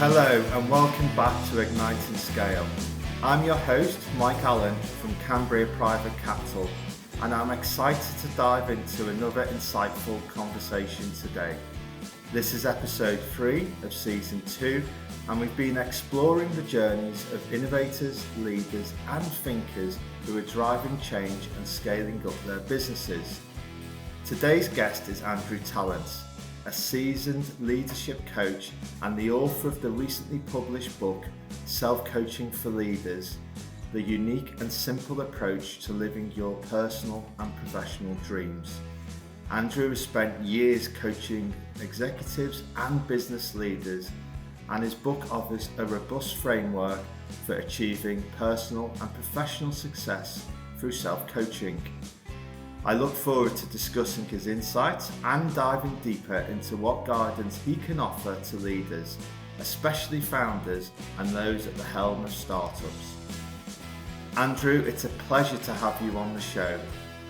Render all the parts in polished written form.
Hello and welcome back to Ignite&Scale. I'm your host, Mike Allen from Cambria Private Capital, and I'm excited to dive into another insightful conversation today. This is episode 3 of season 2, and we've been exploring the journeys of innovators, leaders and thinkers who are driving change and scaling up their businesses. Today's guest is Andrew Tallents, a seasoned leadership coach and the author of the recently published book, Self-Coaching for Leaders, The Unique and Simple Approach to Living Your Personal and Professional Dreams. Andrew has spent years coaching executives and business leaders, and his book offers a robust framework for achieving personal and professional success through self-coaching. I look forward to discussing his insights and diving deeper into what guidance he can offer to leaders, especially founders and those at the helm of startups. Andrew, it's a pleasure to have you on the show.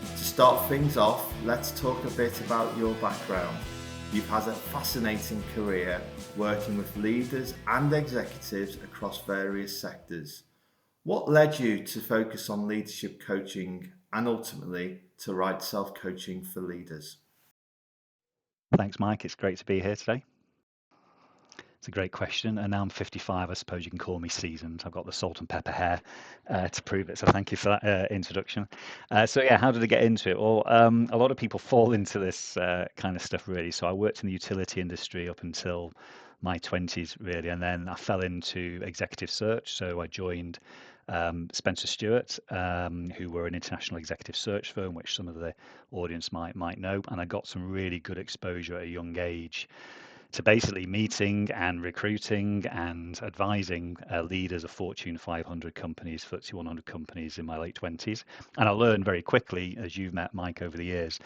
To start things off, let's talk a bit about your background. You've had a fascinating career working with leaders and executives across various sectors. What led you to focus on leadership coaching and ultimately to write Self-Coaching for Leaders? Thanks, Mike. It's great to be here today. It's a great question. And now I'm 55, I suppose you can call me seasoned. I've got the salt and pepper hair to prove it. So thank you for that introduction. How did I get into it? Well, a lot of people fall into this kind of stuff, really. So I worked in the utility industry up until my 20s, really. And then I fell into executive search. So I joined Spencer Stewart, who were an international executive search firm, which some of the audience might know. And I got some really good exposure at a young age to basically meeting and recruiting and advising leaders of Fortune 500 companies, FTSE 100 companies in my late 20s. And I learned very quickly, as you've met Mike over the years,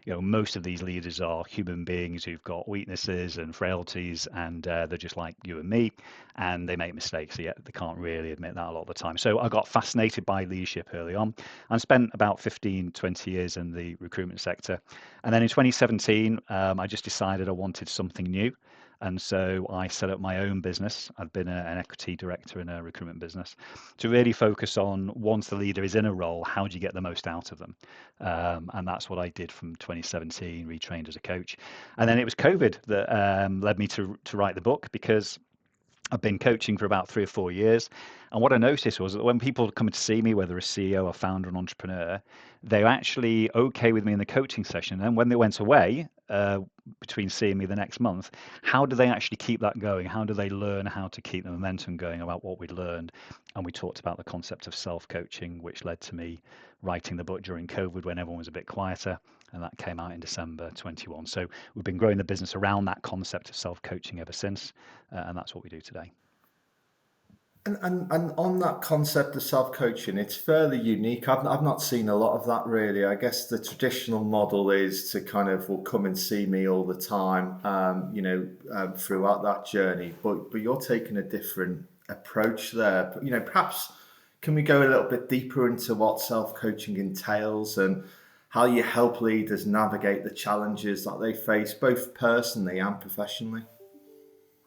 most of these leaders are human beings who've got weaknesses and frailties, and they're just like you and me, and they make mistakes, yet they can't really admit that a lot of the time. So I got fascinated by leadership early on and spent about 15-20 years in the recruitment sector. And then in 2017, I just decided I wanted something new. And so I set up my own business. I've been an equity director in a recruitment business to really focus on, once the leader is in a role, how do you get the most out of them? And that's what I did from 2017, retrained as a coach. And then it was COVID that led me to write the book, because I've been coaching for about 3 or 4 years. And what I noticed was that when people come to see me, whether a CEO, a founder, an entrepreneur, they're actually okay with me in the coaching session. And when they went away, between seeing me the next month, how do they actually keep that going? How do they learn how to keep the momentum going about what we'd learned? And we talked about the concept of self-coaching, which led to me writing the book during COVID when everyone was a bit quieter. And that came out in December 21. So we've been growing the business around that concept of self-coaching ever since. And that's what we do today. And on that concept of self-coaching, it's fairly unique. I've not seen a lot of that, really. I guess the traditional model is to kind of, well, come and see me all the time, throughout that journey. But you're taking a different approach there. But, perhaps can we go a little bit deeper into what self-coaching entails and how you help leaders navigate the challenges that they face, both personally and professionally?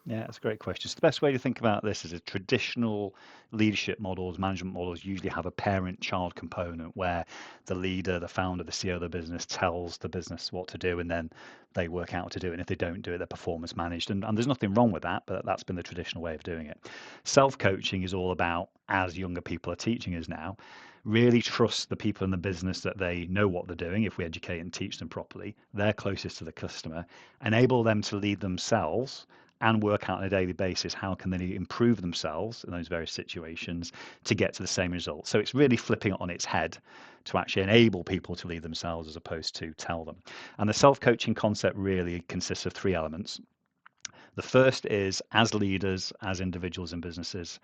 Yeah, that's a great question. So the best way to think about this is a traditional leadership models, management models usually have a parent-child component where the leader, the founder, the CEO of the business tells the business what to do, and then they work out what to do. And if they don't do it, they're performance managed. And there's nothing wrong with that, but that's been the traditional way of doing it. Self-coaching is all about, as younger people are teaching us now, really trust the people in the business that they know what they're doing. If we educate and teach them properly, they're closest to the customer, enable them to lead themselves and work out on a daily basis how can they improve themselves in those various situations to get to the same result. So it's really flipping it on its head to actually enable people to lead themselves as opposed to tell them. And the self-coaching concept really consists of 3 elements. The first is, as leaders, as individuals and businesses,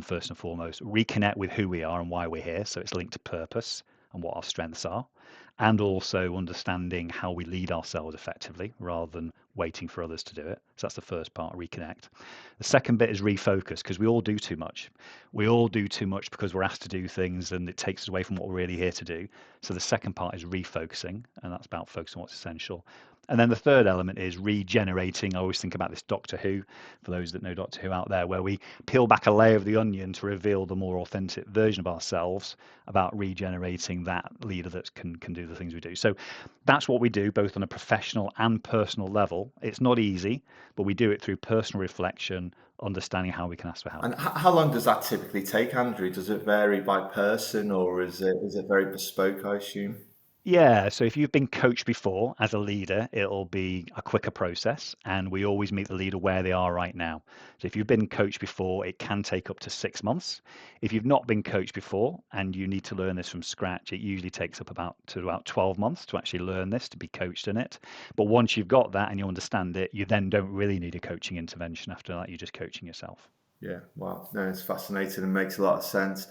first and foremost, reconnect with who we are and why we're here. So it's linked to purpose and what our strengths are, and also understanding how we lead ourselves effectively rather than waiting for others to do it. So that's the first part, reconnect. The second bit is refocus, because we all do too much. We all do too much because we're asked to do things and it takes us away from what we're really here to do. So the second part is refocusing, and that's about focusing on what's essential. And then the third element is regenerating. I always think about this Doctor Who, for those that know Doctor Who out there, where we peel back a layer of the onion to reveal the more authentic version of ourselves, about regenerating that leader that can do the things we do. So that's what we do, both on a professional and personal level. It's not easy, but we do it through personal reflection, understanding how we can ask for help. And how long does that typically take, Andrew? Does it vary by person, or is it very bespoke, I assume? Yeah, so if you've been coached before as a leader, it'll be a quicker process, and we always meet the leader where they are right now. So if you've been coached before, it can take up to 6 months. If you've not been coached before and you need to learn this from scratch, it usually takes up about 12 months to actually learn this, to be coached in it. But once you've got that and you understand it, you then don't really need a coaching intervention. After that, you're just coaching yourself. Yeah, wow, no, it's fascinating and makes a lot of sense.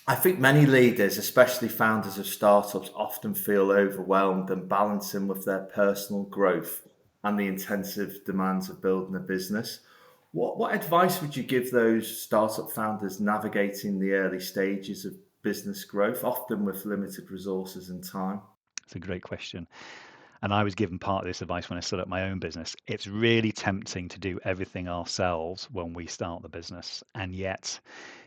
I think many leaders, especially founders of startups, often feel overwhelmed and balancing with their personal growth and the intensive demands of building a business. What advice would you give those startup founders navigating the early stages of business growth, often with limited resources and time? It's a great question. And I was given part of this advice when I set up my own business. It's really tempting to do everything ourselves when we start the business. And yet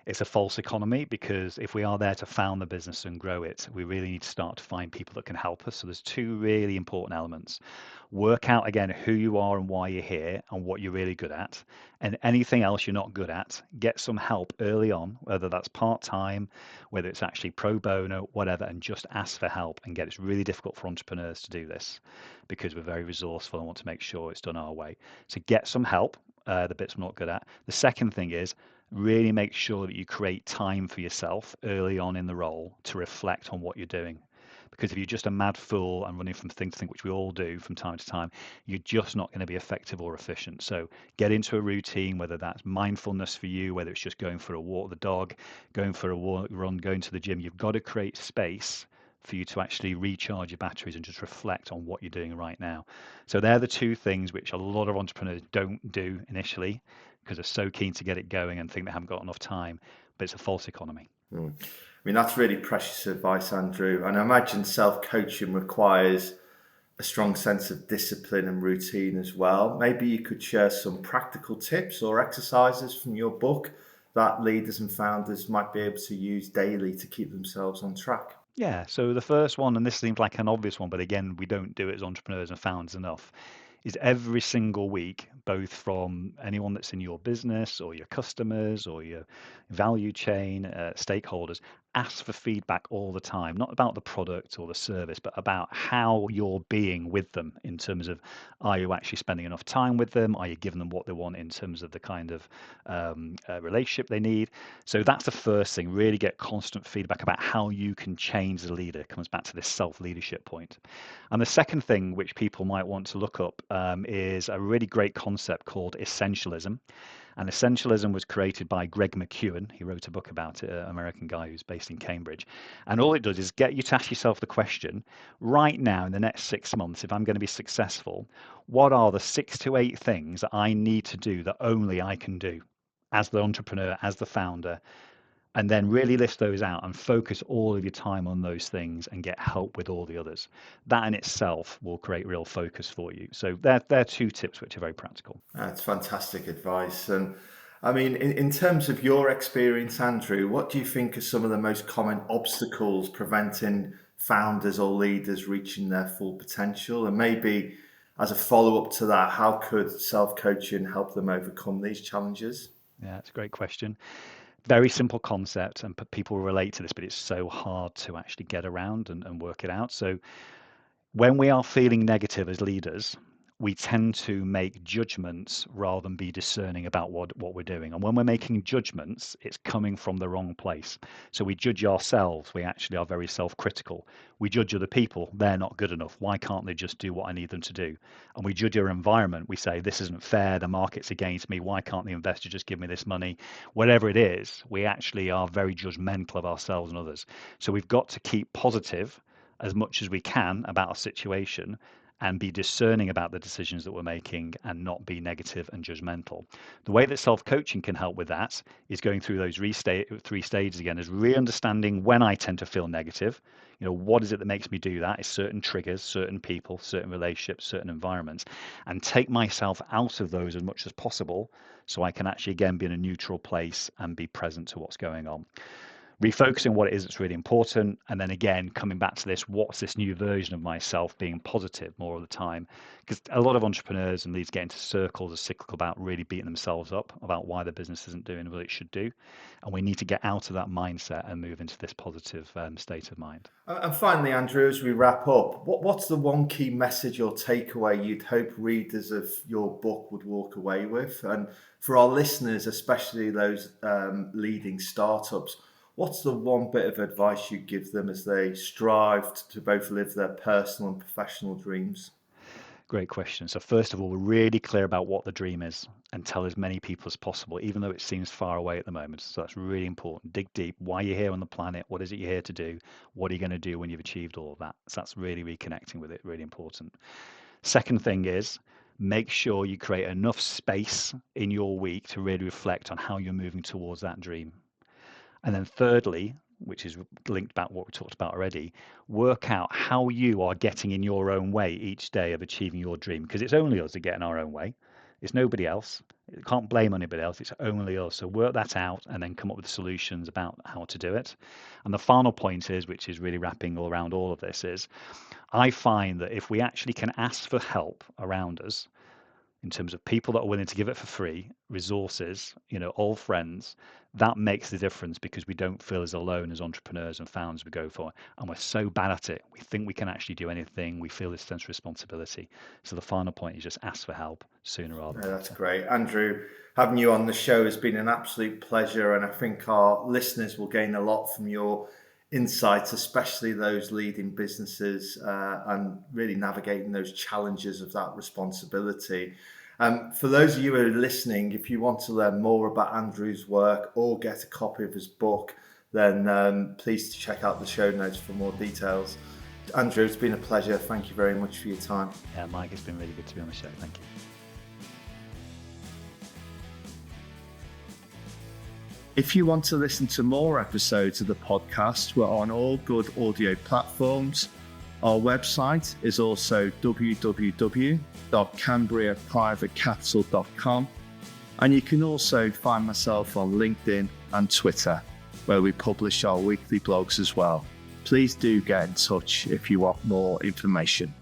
it's a false economy, because if we are there to found the business and grow it, we really need to start to find people that can help us. So there's two really important elements. Work out again who you are and why you're here and what you're really good at. And anything else you're not good at, get some help early on, whether that's part-time, whether it's actually pro bono, whatever, and just ask for help and get. It's really difficult for entrepreneurs to do this because we're very resourceful and want to make sure it's done our way. So get some help, the bits we're not good at. The second thing is really make sure that you create time for yourself early on in the role to reflect on what you're doing. Because if you're just a mad fool and running from thing to thing, which we all do from time to time, you're just not going to be effective or efficient. So get into a routine, whether that's mindfulness for you, whether it's just going for a walk with the dog, going for a walk, run, going to the gym. You've got to create space for you to actually recharge your batteries and just reflect on what you're doing right now. So they're the two things which a lot of entrepreneurs don't do initially, because they're so keen to get it going and think they haven't got enough time, but it's a false economy. I mean, that's really precious advice, Andrew. And I imagine self-coaching requires a strong sense of discipline and routine as well. Maybe you could share some practical tips or exercises from your book that leaders and founders might be able to use daily to keep themselves on track. Yeah, so the first one, and this seems like an obvious one, but again, we don't do it as entrepreneurs and founders enough, is every single week, both from anyone that's in your business or your customers or your value chain, stakeholders, ask for feedback all the time, not about the product or the service, but about how you're being with them in terms of, are you actually spending enough time with them? Are you giving them what they want in terms of the kind of relationship they need? So that's the first thing, really get constant feedback about how you can change the leader. It comes back to this self-leadership point. And the second thing which people might want to look up is a really great concept called essentialism. And essentialism was created by Greg McKeown. He wrote a book about it, an American guy who's based in Cambridge. And all it does is get you to ask yourself the question, right now in the next 6 months, if I'm going to be successful, what are the 6 to 8 things that I need to do that only I can do as the entrepreneur, as the founder? And then really list those out and focus all of your time on those things and get help with all the others. That in itself will create real focus for you. So they're two tips which are very practical. That's fantastic advice. And I mean, in terms of your experience, Andrew, what do you think are some of the most common obstacles preventing founders or leaders reaching their full potential? And maybe as a follow-up to that, how could self-coaching help them overcome these challenges? Yeah, it's a great question. Very simple concept, and people relate to this, but it's so hard to actually get around and work it out. So when we are feeling negative as leaders, we tend to make judgments rather than be discerning about what we're doing. And when we're making judgments, it's coming from the wrong place. So we judge ourselves. We actually are very self-critical. We judge other people. They're not good enough. Why can't they just do what I need them to do? And we judge our environment. We say, this isn't fair. The market's against me. Why can't the investor just give me this money? Whatever it is, we actually are very judgmental of ourselves and others. So we've got to keep positive as much as we can about a situation and be discerning about the decisions that we're making and not be negative and judgmental. The way that self-coaching can help with that is going through those three stages again, is re-understanding when I tend to feel negative. What is it that makes me do that? It's certain triggers, certain people, certain relationships, certain environments, and take myself out of those as much as possible so I can actually, again, be in a neutral place and be present to what's going on. Refocusing what it is that's really important, and then again coming back to this, what's this new version of myself, being positive more of the time, because a lot of entrepreneurs and leads get into circles of cyclical about really beating themselves up about why the business isn't doing what it should do, and we need to get out of that mindset and move into this positive state of mind. And finally, Andrew, as we wrap up, what's the one key message or takeaway you'd hope readers of your book would walk away with? And for our listeners, especially those leading startups, what's the one bit of advice you give them as they strive to both live their personal and professional dreams? Great question. So first of all, we're really clear about what the dream is and tell as many people as possible, even though it seems far away at the moment. So that's really important. Dig deep. Why you're here on the planet? What is it you're here to do? What are you going to do when you've achieved all of that? So that's really reconnecting with it, really important. Second thing is, make sure you create enough space in your week to really reflect on how you're moving towards that dream. And then thirdly, which is linked back to what we talked about already, work out how you are getting in your own way each day of achieving your dream, because it's only us that get in our own way. It's nobody else. You can't blame anybody else. It's only us. So work that out and then come up with solutions about how to do it. And the final point is, which is really wrapping all around all of this, is I find that if we actually can ask for help around us, in terms of people that are willing to give it for free, resources, old friends, that makes the difference, because we don't feel as alone as entrepreneurs and founders we go for. And we're so bad at it. We think we can actually do anything. We feel this sense of responsibility. So the final point is just ask for help sooner rather than later. That's great. Andrew, having you on the show has been an absolute pleasure. And I think our listeners will gain a lot from your insights, especially those leading businesses and really navigating those challenges of that responsibility. For those of you who are listening, if you want to learn more about Andrew's work or get a copy of his book, then please check out the show notes for more details. Andrew, it's been a pleasure. Thank you very much for your time. Yeah, Mike, it's been really good to be on the show. Thank you. If you want to listen to more episodes of the podcast, we're on all good audio platforms. Our website is also www.cambriaprivatecapital.com, and you can also find myself on LinkedIn and Twitter, where we publish our weekly blogs as well. Please do get in touch if you want more information.